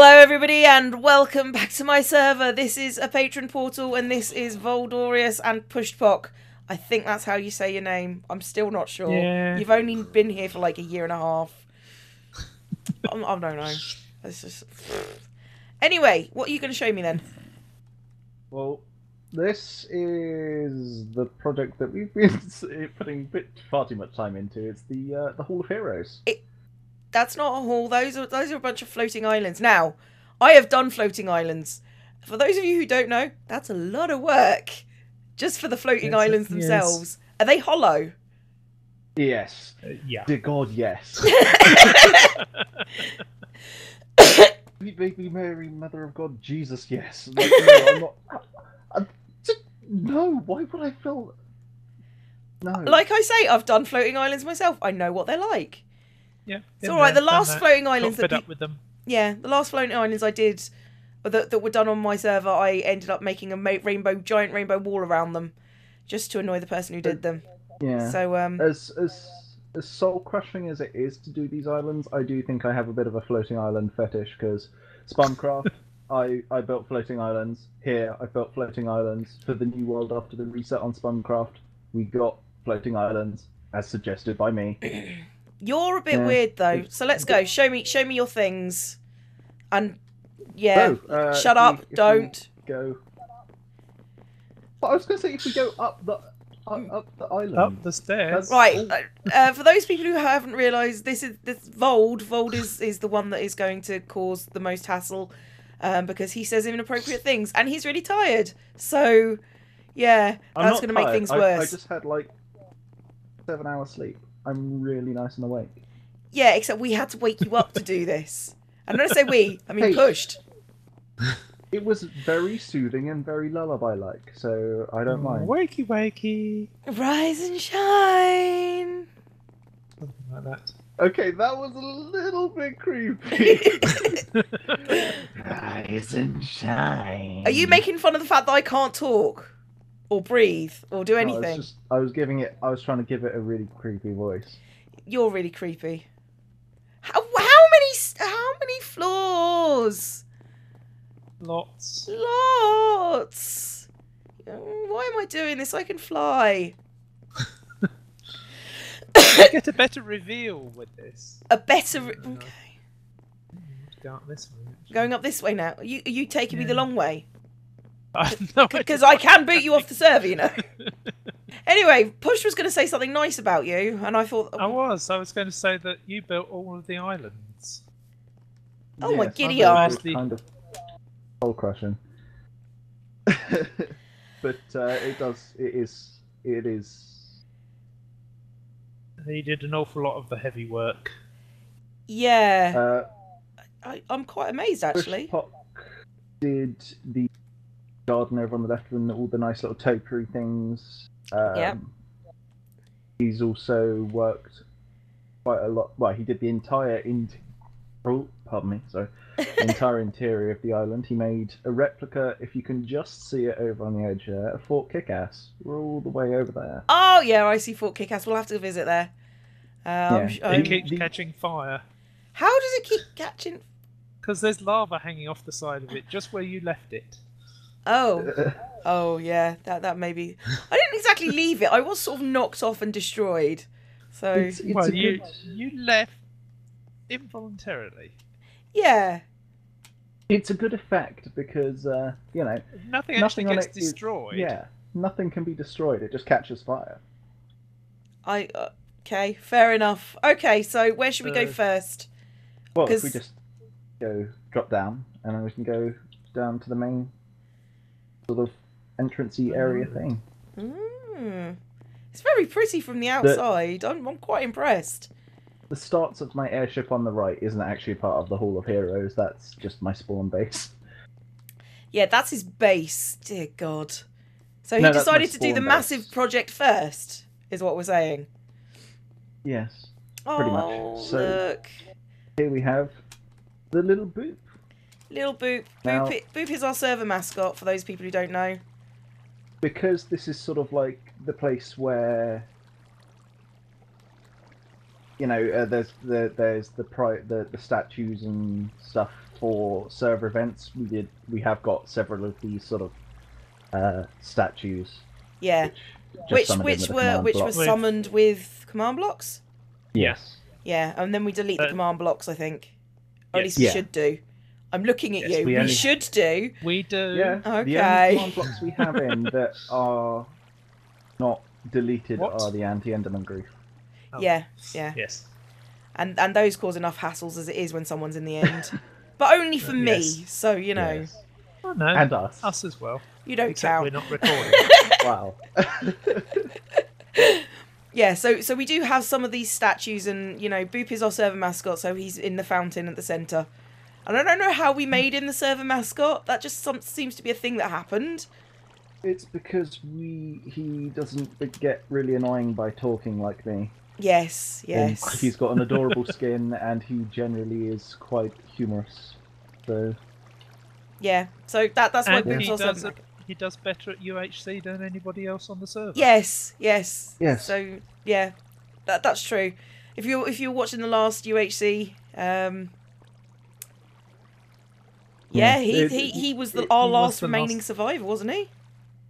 Hello everybody and welcome back to my server. This is a Patron portal and this is Voldorious and Phssthpok. I think that's how you say your name. I'm still not sure. Yeah. You've only been here for like a year and a half. I don't know. It's just... Anyway, what are you going to show me then? Well, this is the project that we've been putting far too much time into. It's the Hall of Heroes. That's not a hall. Those are a bunch of floating islands. Now, I have done floating islands. For those of you who don't know, that's a lot of work just for the floating islands themselves. Are they hollow? Yes. Yeah. Dear God, yes. Sweet baby Mary, Mother of God, Jesus, yes. Like, no, I'm not. No, why would I feel? No. Like I say, I've done floating islands myself. I know what they're like. Yeah. It's all right. The last floating islands got fed up with them. Yeah, the last floating islands I did that were done on my server, I ended up making a giant rainbow wall around them, just to annoy the person who did them. Yeah. So as soul crushing as it is to do these islands, I do think I have a bit of a floating island fetish because Zombiecraft, I built floating islands. Here, I built floating islands for the new world after the reset on Zombiecraft. We got floating islands as suggested by me. You're a bit weird though, so let's go. Show me your things, and yeah, shut up, don't go. But I was going to say if we go up the island, up the stairs. Right. For those people who haven't realised, this Vold is the one that is going to cause the most hassle, because he says inappropriate things, and he's really tired. So yeah, that's going to make things worse. I just had like 7 hours sleep. I'm really nice and awake. Yeah, except we had to wake you up to do this. And when I say we, I mean pushed. It was very soothing and very lullaby-like, so I don't mind. Wakey, wakey. Rise and shine. Something like that. Okay, that was a little bit creepy. Rise and shine. Are you making fun of the fact that I can't talk? Or breathe, or do anything? I was trying to give it a really creepy voice. You're really creepy. How many floors? Lots. Lots. Why am I doing this? I can fly. Get a better reveal with this. A better. Okay. Go up this way. Going up this way now. Are you taking me the long way? Because No, I can boot you off the server, you know. Anyway, Push was going to say something nice about you, and I thought... I was going to say that you built all of the islands. Oh, my giddy arm. arm. Kind of soul crushing. But it is... He did an awful lot of the heavy work. Yeah. I'm quite amazed, actually. Phssthpok did the garden over on the left and all the nice little topiary things. Yep. He's also worked quite a lot. Well, he did the entire entire interior of the island. He made a replica. If you can just see it over on the edge there, of Fort Kickass. We're all the way over there. Oh yeah, I see Fort Kickass. We'll have to visit there. It keeps catching fire. How does it keep catching? Because there's lava hanging off the side of it, just where you left it. Oh yeah, that may be. I didn't exactly leave it. I was sort of knocked off and destroyed. So you left involuntarily. Yeah. It's a good effect because you know nothing actually gets destroyed. Nothing can be destroyed. It just catches fire. Okay, fair enough. Okay, so where should we go first? Well, if we just drop down, and then we can go down to the main sort of entrancey area thing. It's very pretty from the outside. I'm quite impressed. The starts of my airship on the right isn't actually part of the Hall of Heroes. That's just my spawn base. Yeah, that's his base. Dear God. So he decided to do the massive project first, is what we're saying. Yes, pretty much. So look. Here we have the little Boop. Little Boop. Boop is our server mascot, for those people who don't know. Because this is sort of like the place where you know, there's the statues and stuff for server events. We have got several of these sort of Yeah. statues. Which were were summoned with command blocks? Yes. Yeah, and then we delete the command blocks, I think. Or at Yes. least we should do. I'm looking at you. We should do. We do. Yeah. Okay. The only command blocks we have in that are not deleted are the anti-Enderman grief. Oh. Yeah. Yes. And those cause enough hassles as it is when someone's in the end. But only for me, so you know. Yes. Oh, no. And us. Us as well. You don't Except count. we're not recording. Wow. Yeah, so we do have some of these statues, and you know, Boop is our server mascot, so he's in the fountain at the centre. And I don't know how we made him the server mascot. That just seems to be a thing that happened. It's because he doesn't get really annoying by talking like me. Yes. And he's got an adorable skin, and he generally is quite humorous. So. Yeah, so that's why And Boop's our server mascot. he does better at UHC than anybody else on the server. Yes. So yeah, that's true. If you're watching the last UHC, he was our last remaining survivor, wasn't he?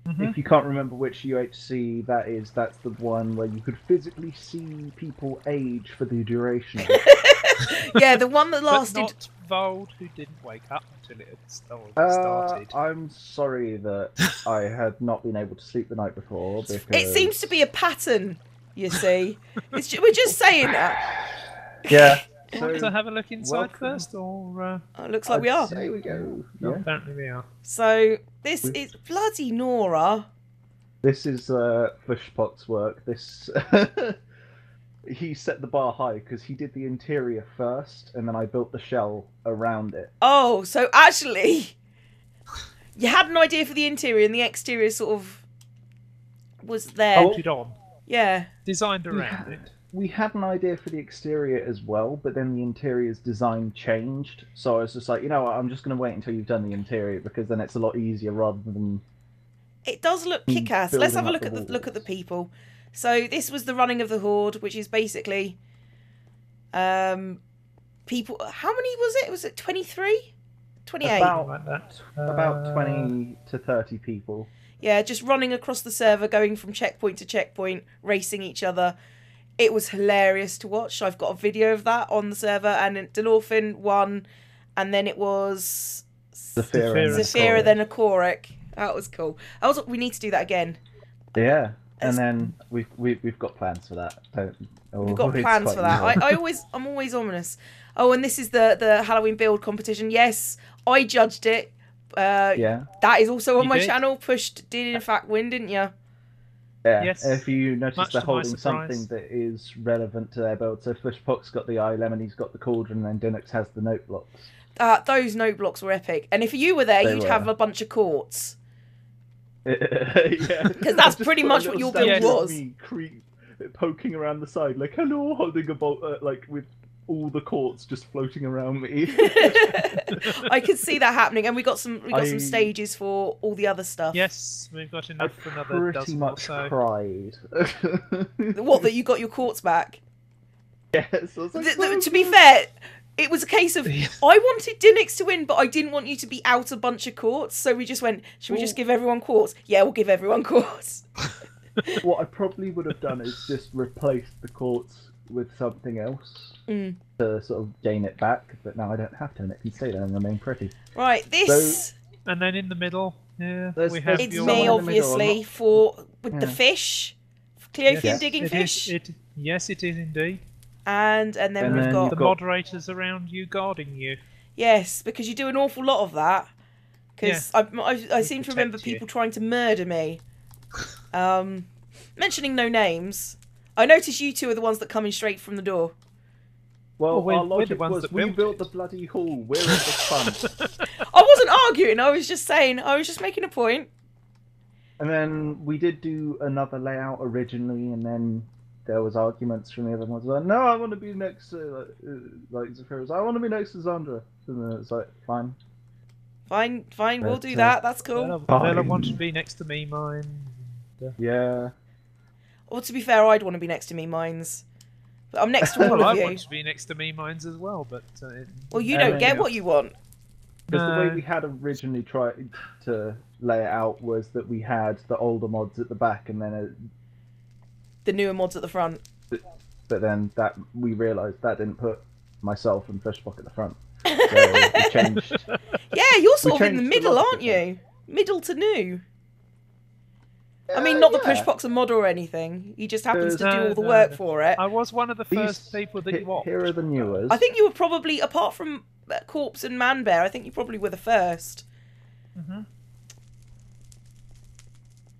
Mm-hmm. If you can't remember which UHC that is, that's the one where you could physically see people age for the duration of it. Yeah, the one that lasted. But not Vold, who didn't wake up until it had started. I'm sorry that I had not been able to sleep the night before. Because... It seems to be a pattern, you see. We're just saying that. Yeah. Do you want to have a look inside first, or...? It looks like we are. Say we go. Yeah. Apparently we are. So, this is bloody Nora. This is Phssthpok's work. This... He set the bar high because he did the interior first, and then I built the shell around it. Oh, so actually, you had an idea for the interior, and the exterior sort of was there. Bolted on. Yeah. Designed around it. We had an idea for the exterior as well, but then the interior's design changed. So I was just like, you know what, I'm just going to wait until you've done the interior, because then it's a lot easier rather than... It does look kick-ass. Let's have a building look up at the people. So this was the running of the horde, which is basically people. How many was it? Was it 23? 28? About 20 to 30 people. Yeah, just running across the server, going from checkpoint to checkpoint, racing each other. It was hilarious to watch. I've got a video of that on the server, and Delorphin won, and then it was Zafira, then a Korek. That was cool. We need to do that again. Yeah. And then we've got plans for that. We've got plans for that. I'm always ominous. Oh, and this is the Halloween build competition. Yes, I judged it. Yeah. That is also on my channel. Pushed did in fact win, didn't you? Yeah. Yes. If you notice, they're holding something that is relevant to their build. So Phssthpok's got the eye, Lemoney's got the cauldron, and then Dinux has the note blocks. Those note blocks were epic. And if you were there, you'd have a bunch of quartz. Yeah, because that's pretty much what your build was. Me poking around the side, like hello, holding a bolt, like with all the quartz just floating around me. I could see that happening, and we got some stages for all the other stuff. Yes, we've got enough for another dozen or so. Cried. What, that you got your quartz back? Yes. I was like, to be fair, it was a case of I wanted Dinix to win, but I didn't want you to be out a bunch of quartz, so we just went, should we just give everyone quartz? Yeah, we'll give everyone quartz. What I probably would have done is just replaced the quartz with something else to sort of gain it back, but now I don't have to, and it can stay there and remain pretty. Right, this... and then in the middle, we have it's me, obviously, with the fish. Cleofian digging fish. Yes, it is indeed. And then we've got the moderators around you guarding you. Yes, because you do an awful lot of that. Because I seem to remember people trying to murder me. Mentioning no names, I notice you two are the ones that come in straight from the door. Well, our logic was we built the bloody hall. We're at the front. I wasn't arguing. I was just saying. I was just making a point. And then we did do another layout originally, and then there was arguments from the other ones. Like, no, I want to be next to like Zafira's. I want to be next to Zandra. And then it's like, fine. Fine, we'll do that. That's cool. Bella wanted to be next to me, mine. Yeah. Or to be fair, I'd want to be next to me, mines. I'm next to all Well, I of you. want to be next to me mines as well, but Well, you don't get what you want. Because the way No. we had originally tried to lay it out was that we had the older mods at the back, and then The newer mods at the front. but then that we realised that didn't put myself and Phssthpok at the front. So we changed. Yeah, you're sort of in the changed the middle, logic aren't of you? Middle to new. I mean, not that yeah. Phssthpok's a mod or anything. He just happens to do No, all the no, work no. for it. I was one of the first people that you watched. Here are the newers. I think you were probably, apart from Corpse and Man Bear, I think you probably were the first. Mhm.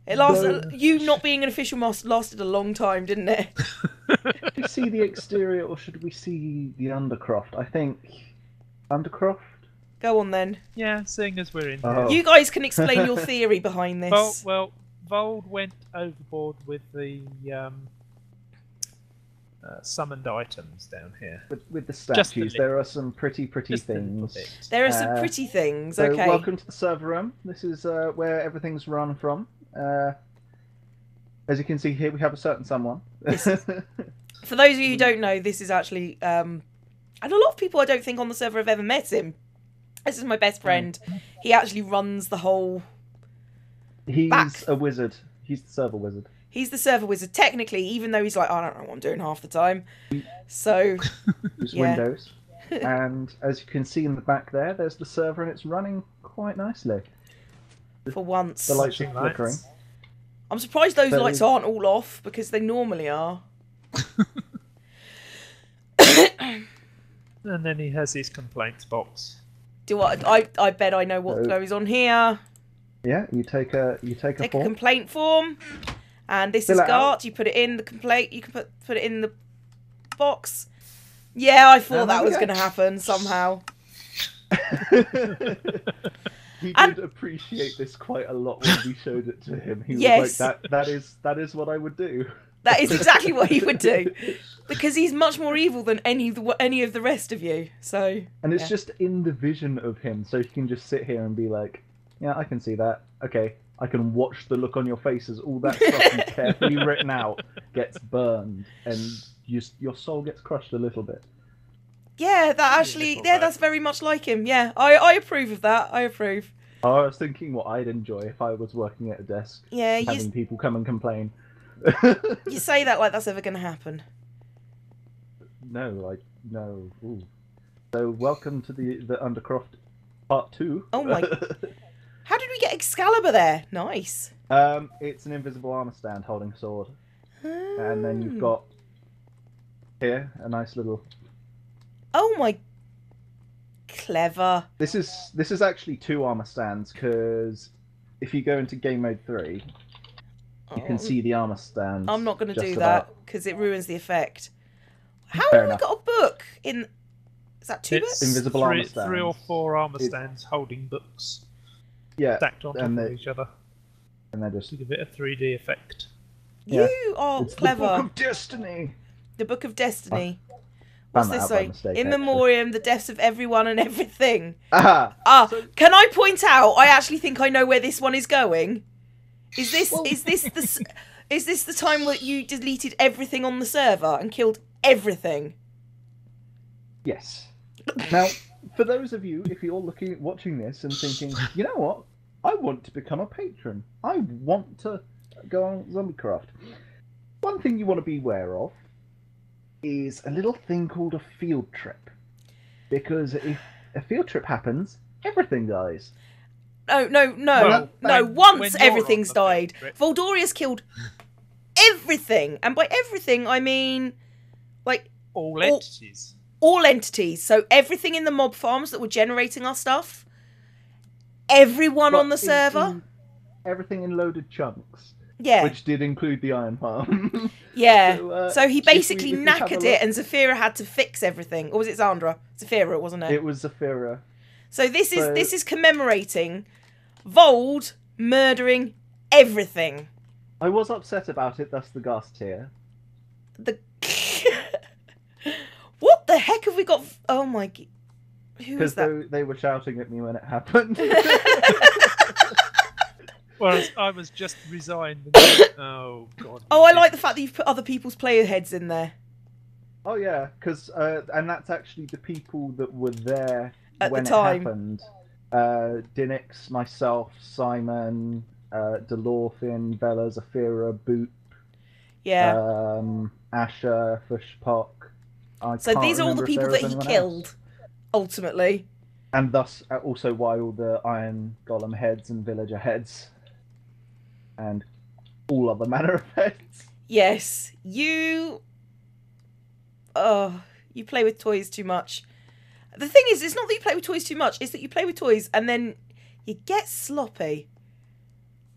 It lasted. You not being an official master lasted a long time, didn't it? Should we see the exterior or should we see the Undercroft? I think Undercroft. Go on then. Yeah, seeing as we're in Oh. here. You guys can explain your theory behind this. Well, Vold went overboard with the summoned items down here. With the Just a statues, little. there are some pretty Just a little things. bit. There are some pretty things. So Okay. welcome to the server room. This is where everything's run from. As you can see here, we have a certain someone. For those of you who don't know, this is actually, and a lot of people I don't think on the server have ever met him. This is my best friend. He actually runs the whole. He's Back. a wizard. He's the server wizard. He's the server wizard technically, even though he's like, I don't know what I'm doing half the time. So There's Yeah. Windows. And as you can see in the back there, there's the server and it's running quite nicely. for once, The lights are Flashing flickering. lights. I'm surprised those So- lights aren't all off because they normally are. And then he has his complaints box. I bet I know what So- goes on here. Yeah, you take a Take a form. complaint form, and this Fill is it out. Gart. You put it in the complaint. You can put it in the box. Yeah, I thought And that there we was go. going to happen somehow. He And- did appreciate this quite a lot when we showed it to him. He Yes. was like, that is what I would do. That is exactly what he would do, because he's much more evil than any of the rest of you. So, And it's yeah. just in the vision of him, so he can just sit here and be like, yeah, I can see that. Okay, I can watch the look on your face as all that stuff you carefully written out gets burned, and your soul gets crushed a little bit. Yeah, that actually, yeah, that's very much like him. Yeah, I approve of that. I approve. I was thinking what I'd enjoy if I was working at a desk, Yeah, having people come and complain. you say that like that's ever going to happen. No. Ooh. So welcome to the Undercroft Part 2. Oh my- How did we get Excalibur there? Nice. It's an invisible armor stand holding a sword. And then you've got here a nice little. Oh my. Clever. This is actually 2 armor stands, because if you go into game mode 3, you can see the armor stands. I'm not going to just do about. that because it ruins the effect. How Fair have we enough. got a book in? Is that 2 books? Invisible armor stands. 3 or 4 armor It- stands holding books Yeah, stacked on top and of they- each other and they're just. to give it a 3D effect. Yeah. You are It's clever. the Book of Destiny. The Book of Destiny. Found What's that this out by say? mistake, In actually. memoriam, the deaths of everyone and everything. Aha! Ah, So- can I point out? I actually think I know where this one is going. Is this is this the time that you deleted everything on the server and killed everything? Yes. Now, for those of you, if you're watching this and thinking, you know what, I want to become a patron. I want to go on Zombiecraft. One thing you want to be aware of is a little thing called a field trip. Because if a field trip happens, everything dies. No. Well, when Once you're everything's on the died. field trip. Voldorious killed everything, and by everything I mean like All entities. all entities. So everything in the mob farms that were generating our stuff. Everyone on the server. Everything in loaded chunks. Yeah. Which did include the iron farm. Yeah. So he if we- basically if we have a knackered look- it, and Zafira had to fix everything. Or was it Zandra? Zafira, wasn't it? It was Zafira. So this So- is commemorating Vold murdering everything. I was upset about it, thus the ghast here. The what the heck have we got? Oh my! Who Because was that? they were shouting at me when it happened. Whereas I was just resigned. And going, oh god. Oh, I like the fact that you've put other people's player heads in there. Oh yeah, because and that's actually the people that were there At the when it time. happened. Dinix, myself, Simon, Delorphin, Bella, Zafira, Boot, Yeah. Asher, Phssthpok. I So can't these are all the remember if people there that was he anyone killed, else. ultimately. And thus also why all the Iron Golem heads and Villager heads and all other manner of heads. Yes, you. Oh, you play with toys too much. The thing is, it's not that you play with toys too much, it's that you play with toys and then you get sloppy.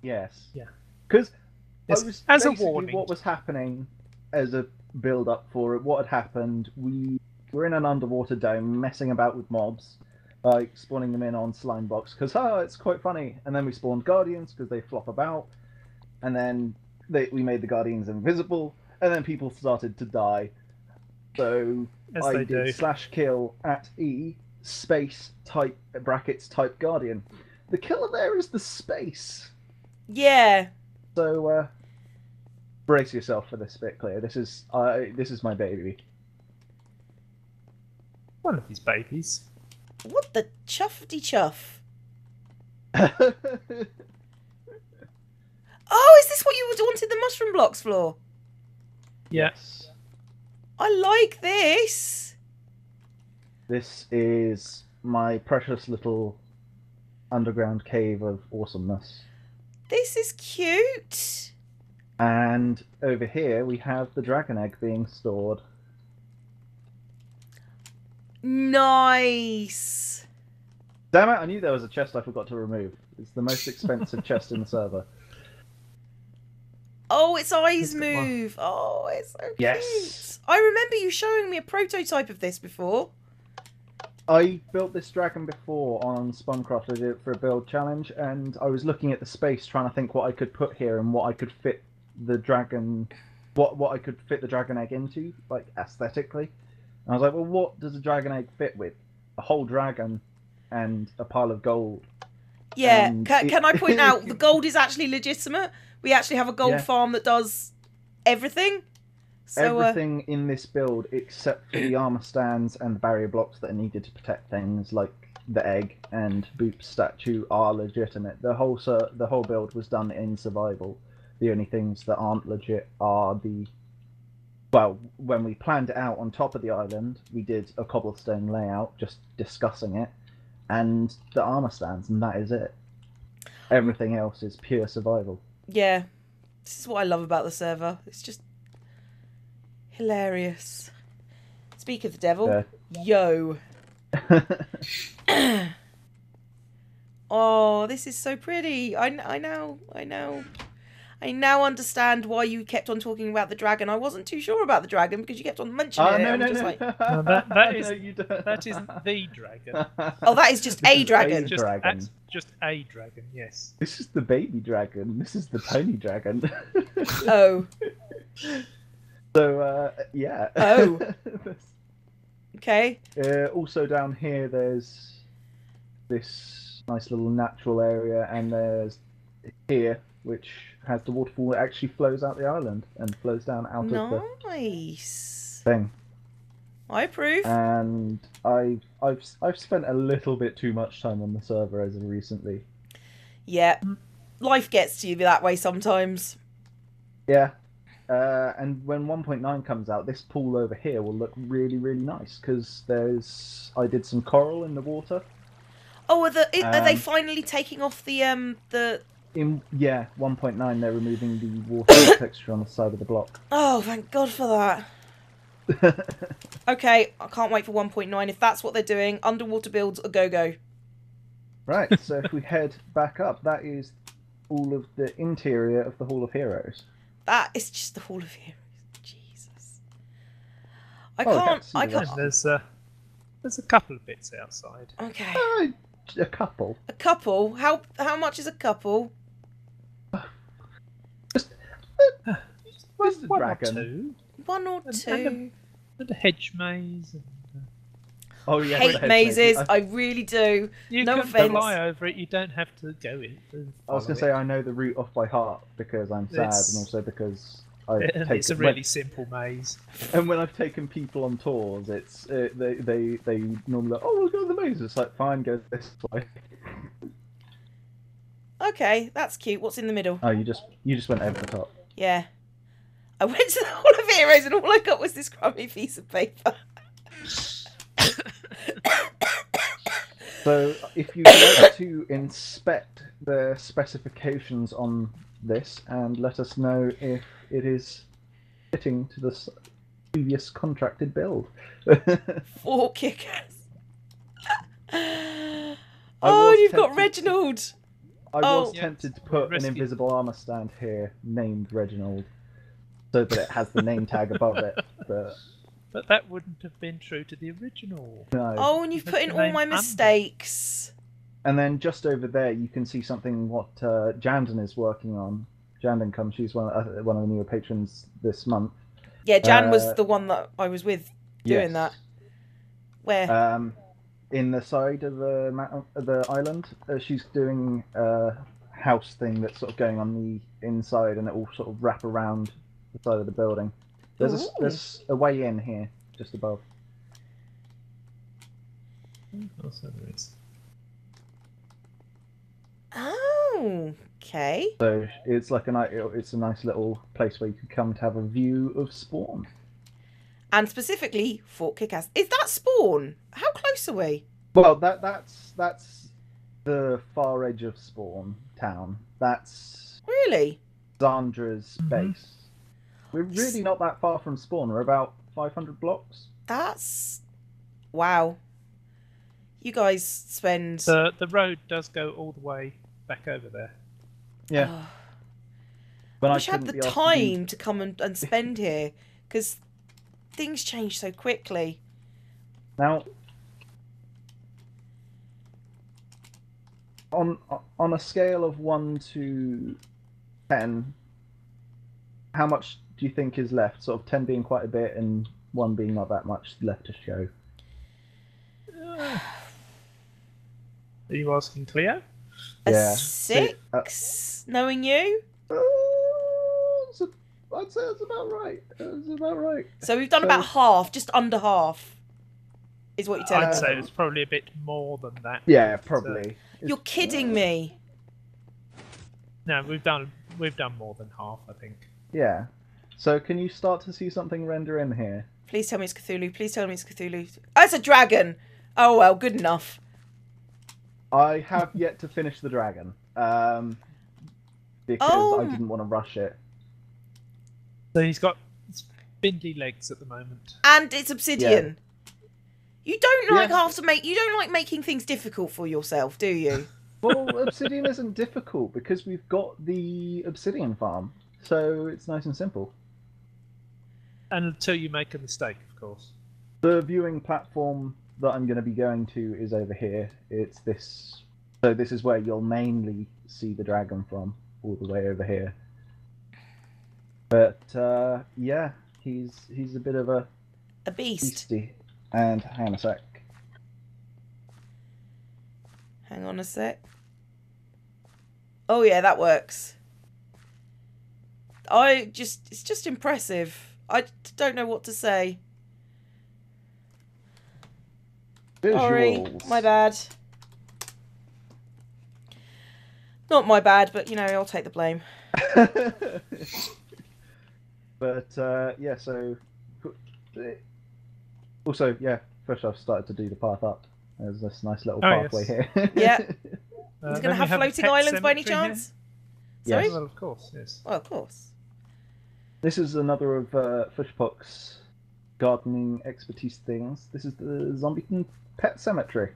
Yes. Yeah. Because Yes, I was as a basically warning. what was happening as a build up for it. What had happened? We were in an underwater dome, messing about with mobs, like spawning them in on slime blocks because it's quite funny. And then we spawned guardians because they flop about, and then we made the guardians invisible, and then people started to die. So As I they did do. /kill at E space type brackets type guardian. The killer there is the space. Yeah. So brace yourself for this bit, Cleo. This is my baby. One of his babies. What the chuffety chuff? Oh, is this what you wanted the mushroom blocks for? Yeah. Yes. I like this. This is my precious little underground cave of awesomeness. This is cute. And over here we have the dragon egg being stored. Nice. Damn it, I knew there was a chest I forgot to remove. It's the most expensive chest in the server. Oh, its eyes Just got one. move. Oh, it's so cute. Yes. I remember you showing me a prototype of this before. I built this dragon before on Spumcraft. I did it for a build challenge, and I was looking at the space trying to think what I could put here and what I could fit the dragon, what I could fit the dragon egg into, like aesthetically. And I was like, well, what does a dragon egg fit with? A whole dragon and a pile of gold. Yeah. And Can I point out the gold is actually legitimate? We actually have a gold Yeah. farm that does everything. So Everything in this build except for the armor stands and the barrier blocks that are needed to protect things like the egg and Boop's statue are legitimate. The whole build was done in survival. The only things that aren't legit are when we planned it out on top of the island, we did a cobblestone layout just discussing it and the armor stands, and that is it. Everything else is pure survival. yeah, this is what I love about the server. It's just hilarious. Speak of the devil, yo. Oh, this is so pretty. I now understand why you kept on talking about the dragon. I wasn't too sure about the dragon because you kept on mentioning it. No, Like, No, that is No, you don't. that isn't the dragon. oh, that is just a dragon. Just dragon. just a dragon. Yes. This is the baby dragon. This is the tiny dragon. Oh. So, yeah. Oh. Okay. Also down here, there's this nice little natural area, and there's here, which has the waterfall that actually flows out the island and flows down out of the Nice. thing. I approve. And I've spent a little bit too much time on the server as of recently. Yeah. Life gets to you that way sometimes. Yeah. And when 1.9 comes out, this pool over here will look really, really nice because I did some coral in the water. Oh, are they finally taking off the In 1.9 they're removing the water texture on the side of the block. Oh, thank God for that. Okay, I can't wait for 1.9. If that's what they're doing, underwater builds a go-go. Right, so if we head back up, that is all of the interior of the Hall of Heroes. That is just the Hall of Heroes. Jesus. I Oh, can't. okay, I so can't. There's a couple of bits outside. Okay. A couple. A couple. How much is a couple? Just a One dragon. or two. One or two. And a hedge maze. Oh yeah. Hate the mazes. hedge I really do. You No can offense. fly over it. You don't have to go in. I was going to say I know the route off by heart because I'm sad, It's- and also because It's a really simple maze. And when I've taken people on tours, it's they normally like, oh, we'll go to the maze. It's like, fine, go this way. Okay, that's cute. What's in the middle? Oh, you just went over the top. Yeah. I went to the Hall of Heroes and all I got was this crummy piece of paper. So, if you'd like to inspect the specifications on this and let us know if it is fitting to the previous contracted build. 4 kickers. Oh, you've got Reginald. I was tempted to put an invisible armor stand here named Reginald so that it has the name tag above it, But that wouldn't have been true to the original. no. Oh, and you've put in all my mistakes. And then just over there, you can see something what Jandon is working on. Jandon comes. She's one of the newer patrons this month. Yeah, Jan was the one that I was with doing that. Where? In the side of the island, she's doing a house thing that's sort of going on the inside, and it will sort of wrap around the side of the building. There's a way in here, just above. Also there is. Oh, okay. So it's like it's a nice little place where you could come to have a view of Spawn. And specifically, Fort Kickass. Is that Spawn? How close are we? Well, that's the far edge of Spawn town. That's Really? Zandra's base. We're really not that far from Spawn. We're about 500 blocks. That's... Wow. You guys spend... The road does go all the way back over there. Yeah. Oh. But I wish I had the time to come and spend here, because things change so quickly. Now, on a scale of 1 to 10, how much do you think is left? Sort of 10 being quite a bit and 1 being not that much left to show. Are you asking Cleo? A 6? Knowing you? I'd say that's about right. That's about right. So we've done about half, just under half, is what you're telling me. I'd say it's probably a bit more than that. Yeah, probably. You're kidding me. No, we've done more than half, I think. Yeah. So can you start to see something render in here? Please tell me it's Cthulhu. Please tell me it's Cthulhu. Oh, it's a dragon. Oh, well, good enough. I have yet to finish the dragon. Because I didn't want to rush it. So he's got spindly legs at the moment. And it's obsidian. Yeah. You don't like you don't like making things difficult for yourself, do you? Well, obsidian isn't difficult because we've got the obsidian farm. So it's nice and simple. And until you make a mistake, of course. The viewing platform that I'm going to be going to is over here. It's this. So this is where you'll mainly see the dragon from, all the way over here. But yeah, he's a bit of a beast. Beastie. And hang on a sec. Hang on a sec. Oh yeah, that works. It's just impressive. I don't know what to say. Visuals. Sorry, my bad. Not my bad, but you know, I'll take the blame. But yeah, so also first I've started to do the path up. There's this nice little pathway here. Yeah. He's going to have floating islands by any chance? Yes. Sorry? Well, of course, yes. Well, of course. This is another of Phssthpok's gardening expertise things. This is the Zombie Pet Cemetery.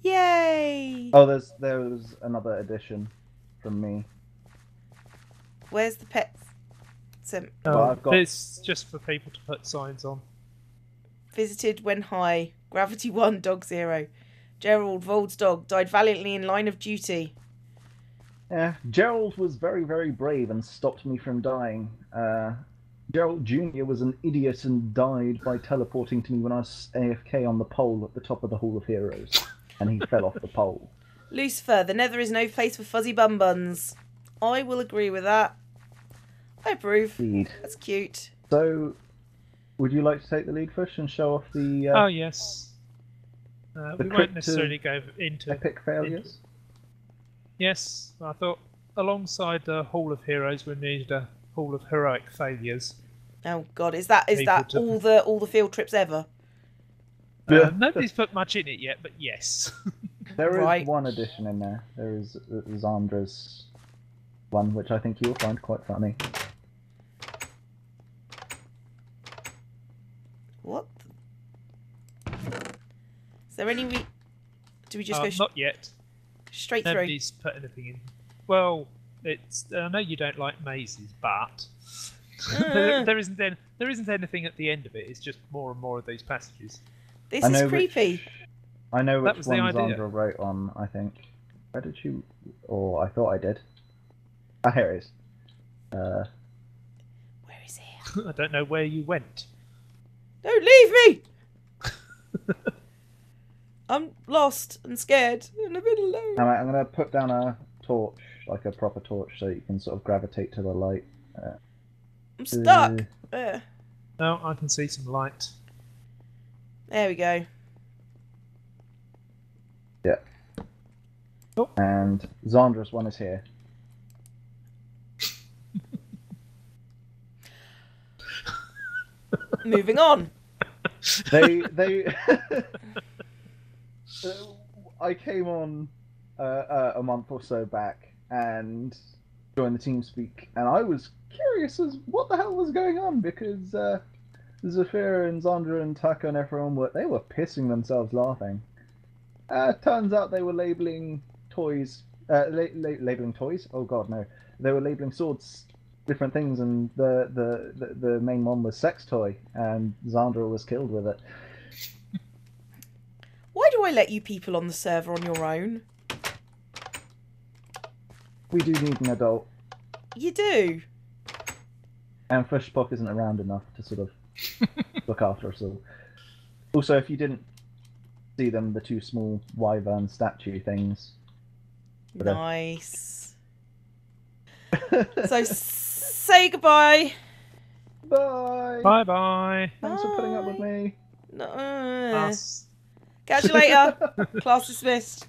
Yay! Oh, there was another addition from me. Where's the pet It's just for people to put signs on. Visited when high. Gravity 1, dog 0. Gerald, Vold's dog, died valiantly in line of duty. Yeah, Gerald was very, very brave and stopped me from dying. Gerald Jr. was an idiot and died by teleporting to me when I was AFK on the pole at the top of the Hall of Heroes. And he fell off the pole. Lucifer, the nether is no place for fuzzy bum buns. I will agree with that. I approve. lead. That's cute. So, would you like to take the lead first and show off the Oh yes. the We won't crypto necessarily go into. epic failures? Yes, I thought alongside the Hall of Heroes, we needed a Hall of Heroic Failures. Oh God, is that People to- all the field trips ever? Yeah. Nobody's put much in it yet, but yes. There is Right. one addition in there. There is Zandra's one, which I think you'll find quite funny. What? Is there any do we just go Not yet. straight through? Nobody's put anything in. Well, it's. I know you don't like mazes, but there isn't anything at the end of it. It's just more and more of these passages. This I is know creepy. I know That which was the one idea. Zandra wrote on, I think. Where did you... Or I thought I did. Ah, here it is. Where is he? I don't know where you went. Don't leave me! I'm lost and scared and a bit alone. Alright, I'm going to put down a torch, like a proper torch, so you can sort of gravitate to the light. I'm stuck. There No, I can see some light. we go. Yeah. Oh. And Zandra's one is here. Moving on. They I came on a month or so back and joined the TeamSpeak, and I was curious as what the hell was going on, because Zafira and Zandra and Taka and everyone were pissing themselves laughing. Turns out they were labeling toys. Labeling toys? Oh god, no! They were labeling swords different things, and the main one was sex toy, and Zandra was killed with it. Why do I let you people on the server on your own? We do need an adult, You do. and Phssthpok isn't around enough to sort of look after us all. Also, if you didn't see them, the two small wyvern statue things. Nice. So say goodbye. Bye! Bye bye. Thanks for putting up with me. No. Us. Catch you later. Class dismissed.